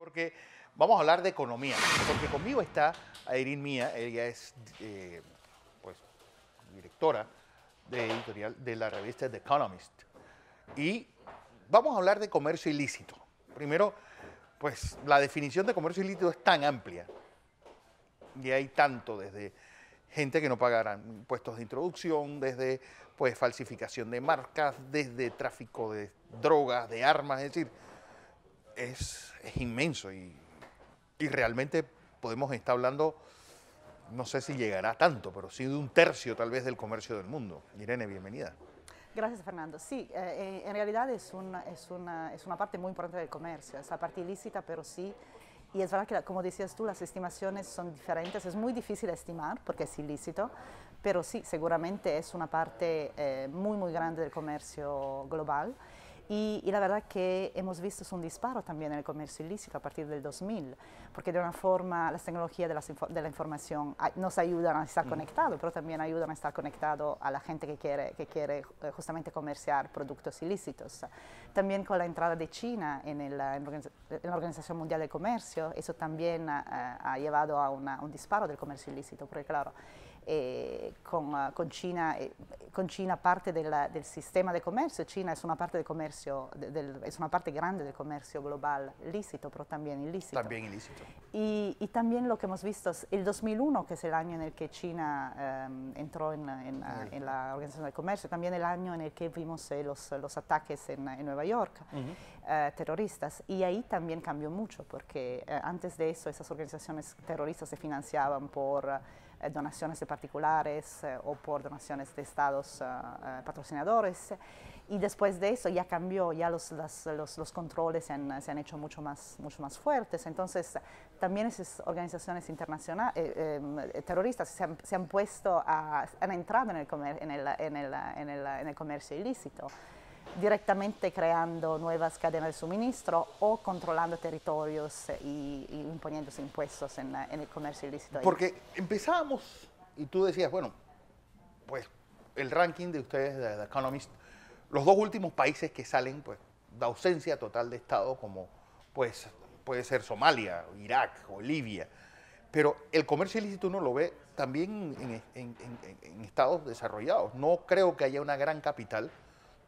Porque vamos a hablar de economía, porque conmigo está Airin Mía, ella es pues, directora de editorial de la revista The Economist. Y vamos a hablar de comercio ilícito. Primero, pues la definición de comercio ilícito es tan amplia y hay tanto desde gente que no pagará impuestos de introducción, desde pues falsificación de marcas, desde tráfico de drogas, de armas, es decir, es inmenso y realmente podemos estar hablando, no sé si llegará a tanto, pero sí de un tercio tal vez del comercio del mundo. Irene, bienvenida. Gracias, Fernando. Sí, en realidad es una parte muy importante del comercio, es la parte ilícita, pero sí, y es verdad que, como decías tú, las estimaciones son diferentes, es muy difícil estimar porque es ilícito, pero sí, seguramente es una parte muy, muy grande del comercio global. Y la verdad que hemos visto un disparo también en el comercio ilícito a partir del 2000, porque de una forma las tecnologías de la información nos ayudan a estar conectados, pero también ayudan a estar conectados a la gente que quiere justamente comerciar productos ilícitos. También con la entrada de China en la Organización Mundial del Comercio, eso también ha llevado a un disparo del comercio ilícito, porque claro, con China parte del sistema de comercio. China es una parte del comercio, es una parte grande del comercio global lícito, pero también ilícito. También ilícito. Y también lo que hemos visto es el 2001, que es el año en el que China entró en la Organización del Comercio, también el año en el que vimos los ataques en Nueva York, terroristas, y ahí también cambió mucho, porque antes de eso esas organizaciones terroristas se financiaban por donaciones de particulares o por donaciones de estados patrocinadores, y después de eso ya cambió, ya los controles se han hecho mucho más fuertes. Entonces también esas organizaciones internacionales terroristas se han puesto han entrado en el comercio ilícito, directamente creando nuevas cadenas de suministro o controlando territorios y imponiéndose impuestos en el comercio ilícito. Porque empezábamos y tú decías, bueno, pues el ranking de ustedes de The Economist, los dos últimos países que salen, pues, de ausencia total de Estado, como pues puede ser Somalia, Irak o Libia. Pero el comercio ilícito uno lo ve también en estados desarrollados. No creo que haya una gran capital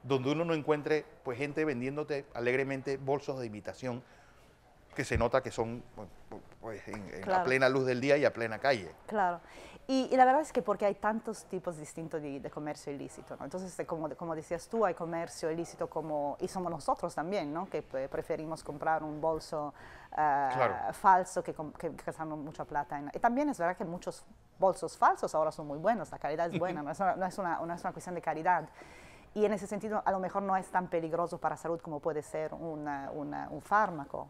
donde uno no encuentre pues gente vendiéndote alegremente bolsos de imitación que se nota que son pues, Claro, a plena luz del día y a plena calle. Claro. Y la verdad es que porque hay tantos tipos distintos de comercio ilícito, ¿no? Entonces, como decías tú, hay comercio ilícito y somos nosotros también, ¿no? Que preferimos comprar un bolso Claro. falso que gastamos mucha plata. Y también es verdad que muchos bolsos falsos ahora son muy buenos, la calidad es buena, no es una cuestión de calidad. Y en ese sentido, a lo mejor no es tan peligroso para la salud como puede ser un fármaco,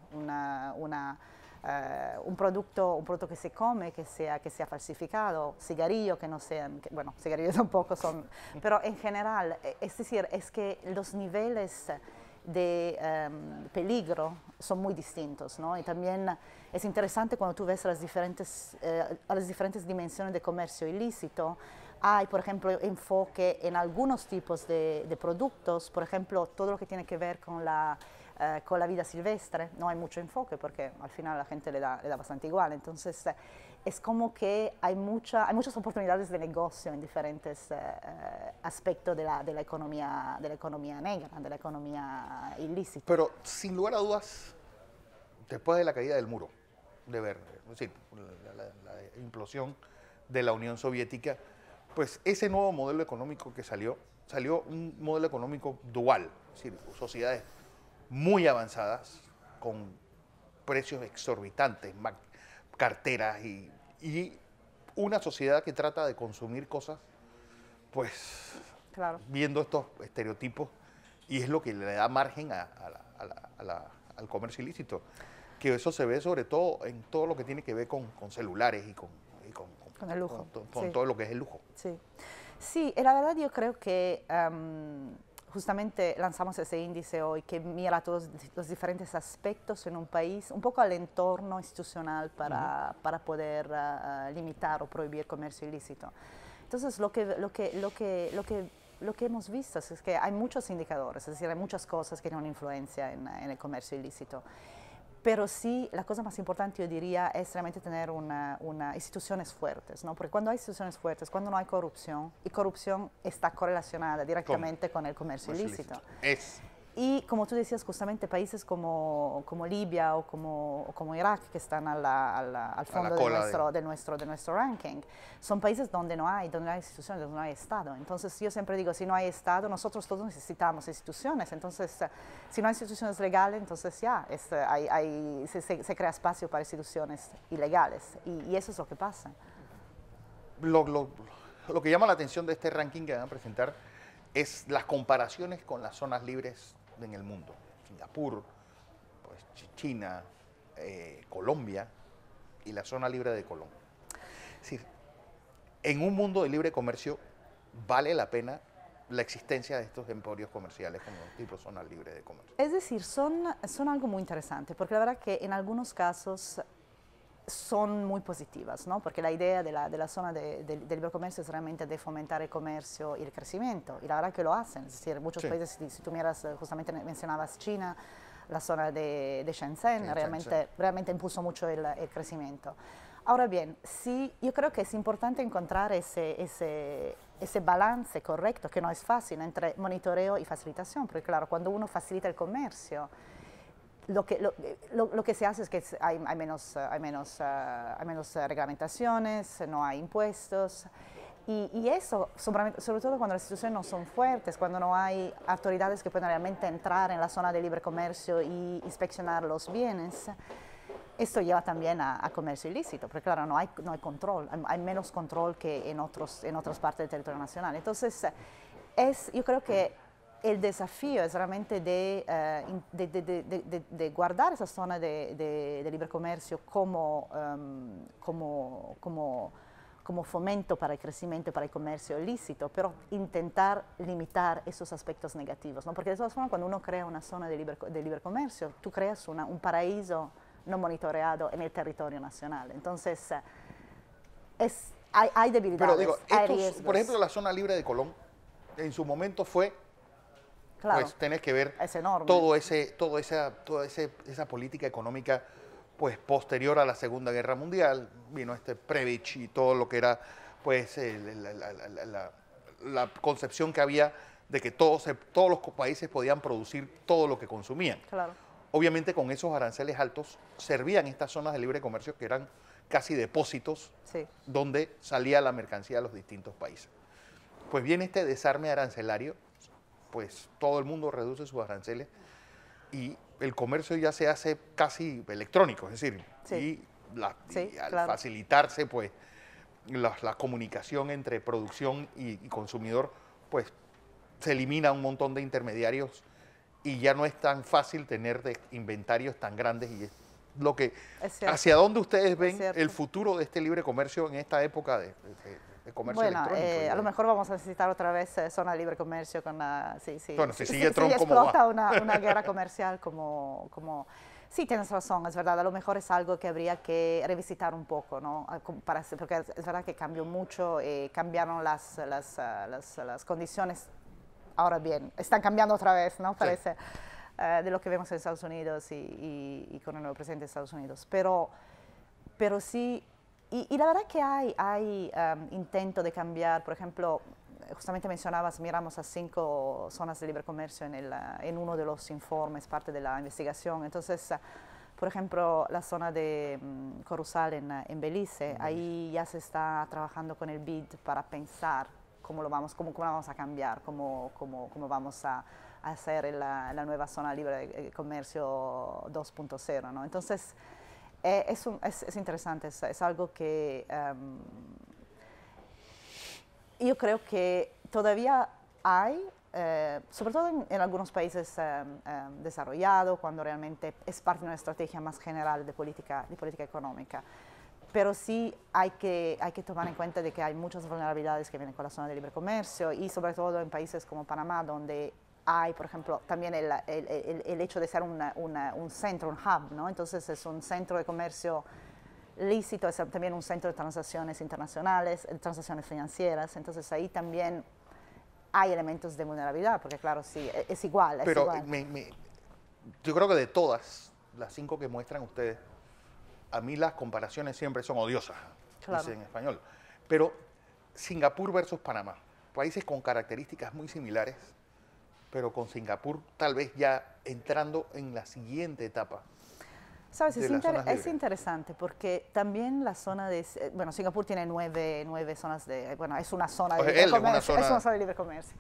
un producto que se come, que sea falsificado, cigarrillos que no sean, bueno, cigarrillos tampoco son, pero en general, es decir, es que los niveles de peligro son muy distintos, ¿no? Y también es interesante cuando tú ves las diferentes dimensiones de comercio ilícito. Hay, por ejemplo, enfoque en algunos tipos de productos, por ejemplo, todo lo que tiene que ver con la vida silvestre, no hay mucho enfoque porque al final a la gente le da bastante igual. Entonces, es como que hay muchas oportunidades de negocio en diferentes aspectos de la economía negra, de la economía ilícita. Pero sin lugar a dudas, después de la caída del muro de Berlín, es decir, la implosión de la Unión Soviética, pues ese nuevo modelo económico que salió un modelo económico dual, es decir, sociedades muy avanzadas, con precios exorbitantes, carteras y una sociedad que trata de consumir cosas, pues Claro. viendo estos estereotipos, y es lo que le da margen al comercio ilícito, que eso se ve sobre todo en todo lo que tiene que ver con celulares y con el lujo. con Sí. todo lo que es el lujo. Sí, sí, y la verdad yo creo que justamente lanzamos ese índice hoy que mira todos los diferentes aspectos en un país, un poco al entorno institucional para poder limitar o prohibir comercio ilícito. Entonces lo que hemos visto es que hay muchos indicadores, es decir, hay muchas cosas que tienen influencia en el comercio ilícito. pero sí, la cosa más importante yo diría es realmente tener instituciones fuertes, ¿no? Porque cuando hay instituciones fuertes, cuando no hay corrupción, y corrupción está correlacionada directamente con el comercio ilícito. Y como tú decías, justamente países como Libia o como Irak, que están al fondo de nuestro ranking, son países donde no hay instituciones, donde no hay Estado. Entonces yo siempre digo, si no hay Estado, nosotros todos necesitamos instituciones. Entonces, si no hay instituciones legales, entonces ya se crea espacio para instituciones ilegales. Y eso es lo que pasa. Lo que llama la atención de este ranking que van a presentar es las comparaciones con las zonas libres en el mundo. Singapur, pues China, Colombia y la zona libre de Colón. Es decir, en un mundo de libre comercio vale la pena la existencia de estos emporios comerciales como tipo zona libre de comercio. Es decir, son algo muy interesante, porque la verdad que en algunos casos son muy positivas, ¿no? Porque la idea de la zona del libre comercio es realmente de fomentar el comercio y el crecimiento, y la verdad que lo hacen. Es decir, muchos países, si tú miras, justamente mencionabas China, la zona de Shenzhen, realmente impuso mucho el crecimiento. Ahora bien, sí, yo creo que es importante encontrar ese balance correcto, que no es fácil, entre monitoreo y facilitación, porque claro, cuando uno facilita el comercio, lo que se hace es que hay menos reglamentaciones, no hay impuestos, y eso, sobre todo cuando las instituciones no son fuertes, cuando no hay autoridades que puedan realmente entrar en la zona de libre comercio y inspeccionar los bienes, esto lleva también a comercio ilícito, porque claro, no hay control, hay menos control que en otras partes del territorio nacional. Entonces, yo creo que el desafío es realmente de guardar esa zona de libre comercio como fomento para el crecimiento y para el comercio ilícito, pero intentar limitar esos aspectos negativos, ¿no? Porque de todas formas, cuando uno crea una zona de libre comercio, tú creas un paraíso no monitoreado en el territorio nacional. Entonces, hay debilidades, pero digo, hay riesgos. Por ejemplo, la zona libre de Colón, en su momento fue, claro, pues tenés que ver toda esa política económica pues posterior a la Segunda Guerra Mundial, vino Previch y todo lo que era pues la concepción que había de que todos los países podían producir todo lo que consumían. Claro. Obviamente con esos aranceles altos servían estas zonas de libre comercio que eran casi depósitos donde salía la mercancía de los distintos países. Pues viene este desarme arancelario, pues todo el mundo reduce sus aranceles y el comercio ya se hace casi electrónico, es decir, y al facilitarse pues la comunicación entre producción y consumidor, pues se elimina un montón de intermediarios y ya no es tan fácil tener inventarios tan grandes y es lo que hacia dónde ustedes ven el futuro de este libre comercio en esta época de comercio electrónico. A lo mejor vamos a necesitar otra vez zona de libre comercio con bueno, si sigue Trump como explota una guerra comercial como sí, tienes razón, es verdad, a lo mejor es algo que habría que revisitar un poco, ¿no? Porque es verdad que cambió mucho, cambiaron las condiciones. Ahora bien, están cambiando otra vez, ¿no? Parece, de lo que vemos en Estados Unidos y con el nuevo presidente de Estados Unidos. Pero sí, y la verdad que hay intento de cambiar, por ejemplo, justamente mencionabas, miramos a 5 zonas de libre comercio en uno de los informes, parte de la investigación. Entonces, por ejemplo, la zona de Coruscant en Belice, ahí ya se está trabajando con el BID para pensar cómo vamos a cambiar, cómo vamos a hacer la nueva zona libre de comercio 2.0, ¿no? Entonces, es interesante, es algo que yo creo que todavía hay, sobre todo en algunos países desarrollados, cuando realmente es parte de una estrategia más general de política económica. Pero sí hay que tomar en cuenta de que hay muchas vulnerabilidades que vienen con la zona de libre comercio y sobre todo en países como Panamá, donde hay, por ejemplo, también el hecho de ser un centro, un hub, ¿no? Entonces es un centro de comercio lícito, es también un centro de transacciones internacionales, transacciones financieras, entonces ahí también hay elementos de vulnerabilidad, porque claro, sí, es igual. Pero yo creo que de todas las 5 que muestran ustedes, a mí las comparaciones siempre son odiosas, Claro. dice en español. Pero Singapur versus Panamá, países con características muy similares, pero con Singapur tal vez ya entrando en la siguiente etapa. Sabes, De las zonas es libres. interesante porque también la zona de, bueno, Singapur tiene nueve zonas de, bueno, es una zona de O sea, libre él es una comercio, es zona- una zona de libre comercio.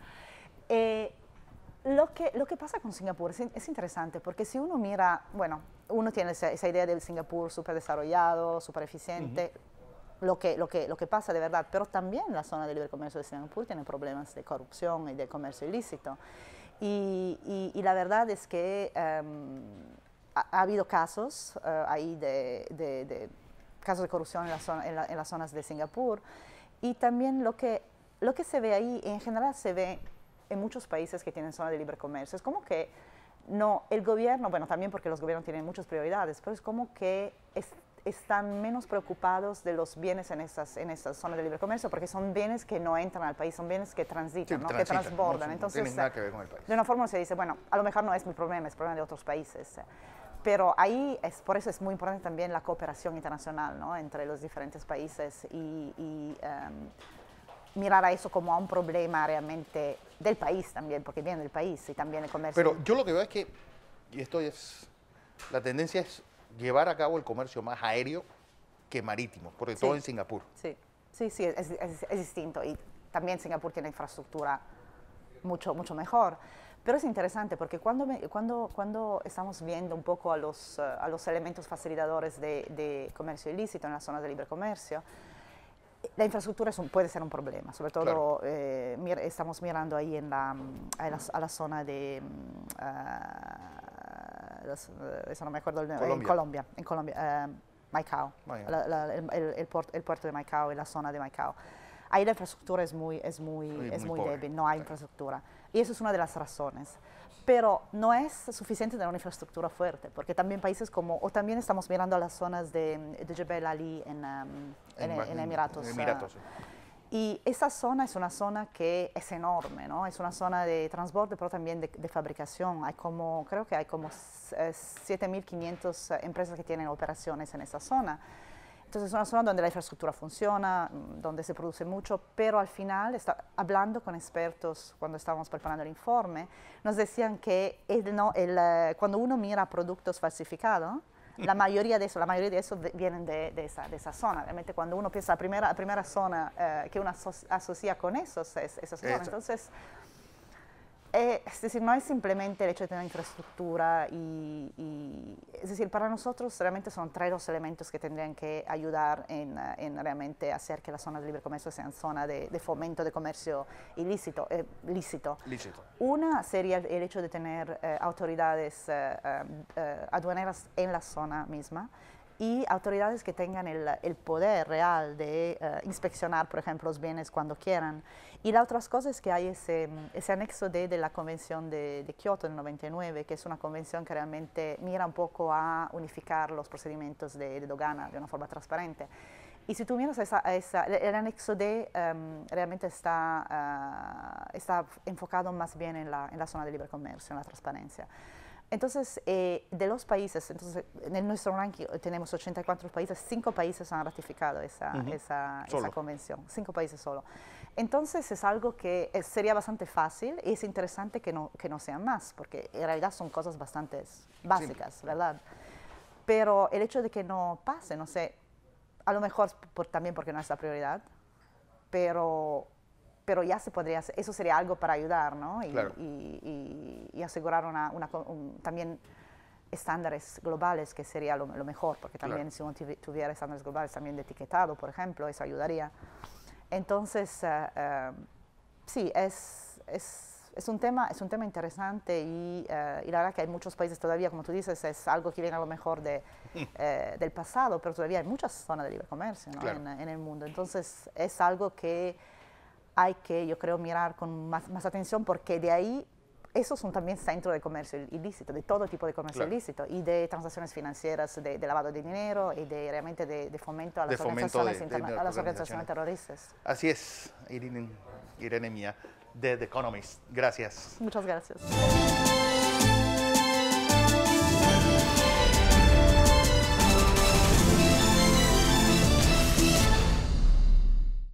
Lo que pasa con Singapur es interesante porque si uno mira, bueno, uno tiene esa idea de Singapur súper desarrollado, súper eficiente, lo que pasa de verdad, pero también la zona de libre comercio de Singapur tiene problemas de corrupción y de comercio ilícito. Y la verdad es que ha habido casos ahí de casos de corrupción en las zonas de Singapur, y también lo que se ve ahí, en general se ve en muchos países que tienen zona de libre comercio, es como que no, el gobierno, bueno, también porque los gobiernos tienen muchas prioridades, pero es como que están menos preocupados de los bienes en esas zonas de libre comercio, porque son bienes que no entran al país, son bienes que transitan, Sí, ¿no? transitan, Que transbordan. no Entonces, tienen nada que ver con el país. de una forma se dice, bueno, a lo mejor no es mi problema, es problema de otros países. Pero ahí, por eso es muy importante también la cooperación internacional, ¿no? Entre los diferentes países y mirar a eso como a un problema realmente del país también, porque viene del país y también el comercio. Pero yo lo que veo es que, y esto es, la tendencia es llevar a cabo el comercio más aéreo que marítimo, sobre Sí. todo en Singapur. Sí, es distinto, y también Singapur tiene infraestructura mucho mejor. Pero es interesante porque cuando estamos viendo un poco a los elementos facilitadores de comercio ilícito en las zonas de libre comercio, la infraestructura puede ser un problema, sobre todo Claro. estamos mirando ahí a la zona de, eso no me acuerdo el nombre, en Colombia, Maicao, el puerto de Maicao y la zona de Maicao. Ahí la infraestructura es muy pobre, débil, no hay infraestructura. Y eso es una de las razones. Pero no es suficiente tener una infraestructura fuerte, porque también países como, o también estamos mirando a las zonas de Jebel Ali en Emiratos. Sí. Y esa zona es una zona que es enorme, ¿no? Es una zona de transporte, pero también de fabricación. Creo que hay como 7.500 empresas que tienen operaciones en esa zona. Entonces es una zona donde la infraestructura funciona, donde se produce mucho, pero al final, hablando con expertos cuando estábamos preparando el informe, nos decían que cuando uno mira productos falsificados, la mayoría de eso vienen de esa zona. Realmente cuando uno piensa, la primera zona que uno asocia con eso es esa zona. Entonces, es decir, no es simplemente el hecho de tener infraestructura es decir, para nosotros realmente son 3 los elementos que tendrían que ayudar en realmente hacer que las zonas de libre comercio sean zonas de fomento de comercio lícito. Una sería el hecho de tener autoridades aduaneras en la zona misma y autoridades que tengan el poder real de inspeccionar, por ejemplo, los bienes cuando quieran. Y la otra cosa es que hay ese anexo D de la Convención de Kioto del 99, que es una convención que realmente mira un poco a unificar los procedimientos de aduana de una forma transparente. Y si tú miras el anexo D realmente está enfocado más bien en la zona de libre comercio, en la transparencia. Entonces, de los países, en nuestro ranking tenemos 84 países, 5 países han ratificado esa convención, 5 países solo. Entonces, es algo que sería bastante fácil y es interesante que no sean más, porque en realidad son cosas bastante básicas, ¿verdad? Pero el hecho de que no pase, no sé, a lo mejor también porque no es la prioridad, pero ya se podría hacer, eso sería algo para ayudar, ¿no? Claro. Y asegurar también estándares globales, que sería lo mejor, porque también si uno tuviera estándares globales también de etiquetado, por ejemplo, eso ayudaría. Entonces, sí, es un tema interesante y la verdad que hay muchos países todavía, como tú dices, es algo que viene a lo mejor del pasado, pero todavía hay muchas zonas de libre comercio, ¿no? Claro. en el mundo. Entonces, es algo que hay que, yo creo, mirar con más atención, porque de ahí, esos son también centros de comercio ilícito, de todo tipo de comercio ilícito, y de transacciones financieras, de lavado de dinero y realmente de fomento a las organizaciones terroristas. Así es, Irene Mía, de The Economist. Gracias. Muchas gracias.